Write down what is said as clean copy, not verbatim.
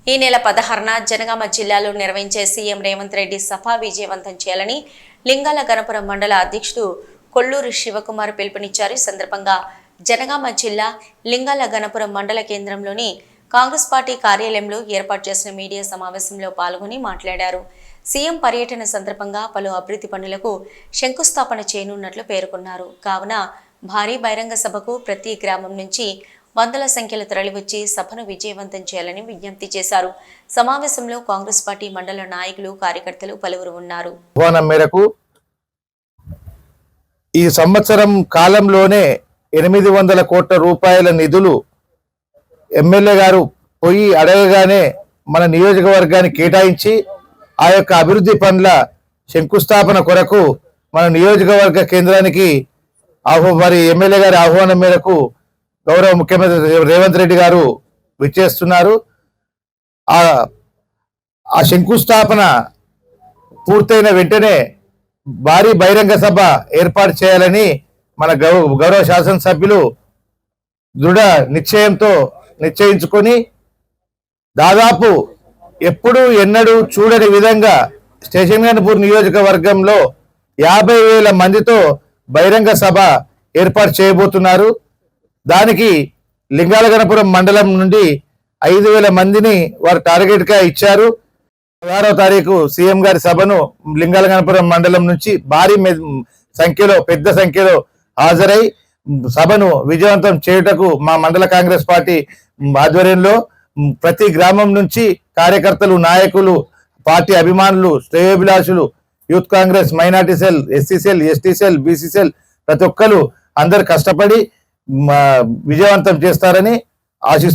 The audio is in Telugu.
ఈ నెల 16న జనగామ జిల్లాలో నిర్వహించే సీఎం రేవంత్ రెడ్డి సభ విజయవంతం చేయాలని లింగాల గణపురం మండల అధ్యక్షుడు కొల్లూరు శివకుమార్ పిలుపునిచ్చారు. ఈ సందర్భంగా జనగామ జిల్లా లింగాల గణపురం మండల కేంద్రంలోని కాంగ్రెస్ పార్టీ కార్యాలయంలో ఏర్పాటు చేసిన మీడియా సమావేశంలో పాల్గొని మాట్లాడారు. సీఎం పర్యటన సందర్భంగా పలు అభివృద్ధి పనులకు శంకుస్థాపన చేయనున్నట్లు పేర్కొన్నారు. కావున భారీ బహిరంగ సభకు ప్రతి గ్రామం నుంచి వందల సంఖ్యలో తరలివచ్చి సభను విజయవంతం చేయాలని విజ్ఞప్తి చేశారు. సమావేశంలో కాంగ్రెస్ పార్టీ మండల నాయకులు, కార్యకర్తలు పలువురు ఉన్నారు. మేరకు ఈ సంవత్సరం కాలంలోనే 800 కోట్ల రూపాయల నిధులు ఎమ్మెల్యే గారు పోయి అడగగానే మన నియోజకవర్గానికి కేటాయించి ఆ యొక్క అభివృద్ధి పనుల శంకుస్థాపన కొరకు మన నియోజకవర్గ కేంద్రానికి మరి ఎమ్మెల్యే గారి ఆహ్వానం మేరకు గౌరవ ముఖ్యమంత్రి రేవంత్ రెడ్డి గారు విచ్చేస్తున్నారు. ఆ శంకుస్థాపన పూర్తయిన వెంటనే భారీ బహిరంగ సభ ఏర్పాటు చేయాలని మన గౌరవ శాసనసభ్యులు దృఢ నిశ్చయంతో నిశ్చయించుకొని దాదాపు ఎప్పుడు ఎన్నడూ చూడని విధంగా స్టేషన్ గన్పూర్ నియోజకవర్గంలో 50,000 మందితో బహిరంగ సభ ఏర్పాటు చేయబోతున్నారు. దానికి లింగాల గణపురం మండలం నుండి 5,000 మందిని వారు టార్గెట్గా ఇచ్చారు. 16వ తారీఖు సీఎం గారి సభను లింగాల గణపురం మండలం నుంచి భారీ సంఖ్యలో పెద్ద సంఖ్యలో హాజరై సభను విజయవంతం చేయుటకు మా మండల కాంగ్రెస్ పార్టీ ఆధ్వర్యంలో ప్రతి గ్రామం నుంచి కార్యకర్తలు, నాయకులు, పార్టీ అభిమానులు, శ్రేయోభిలాషులు, youth Congress, minority cell, SC cell, ST cell, BC cell ప్రతి ఒక్కరు అందరు కష్టపడి విజయవంతం చేస్తారని ఆశిస్తూ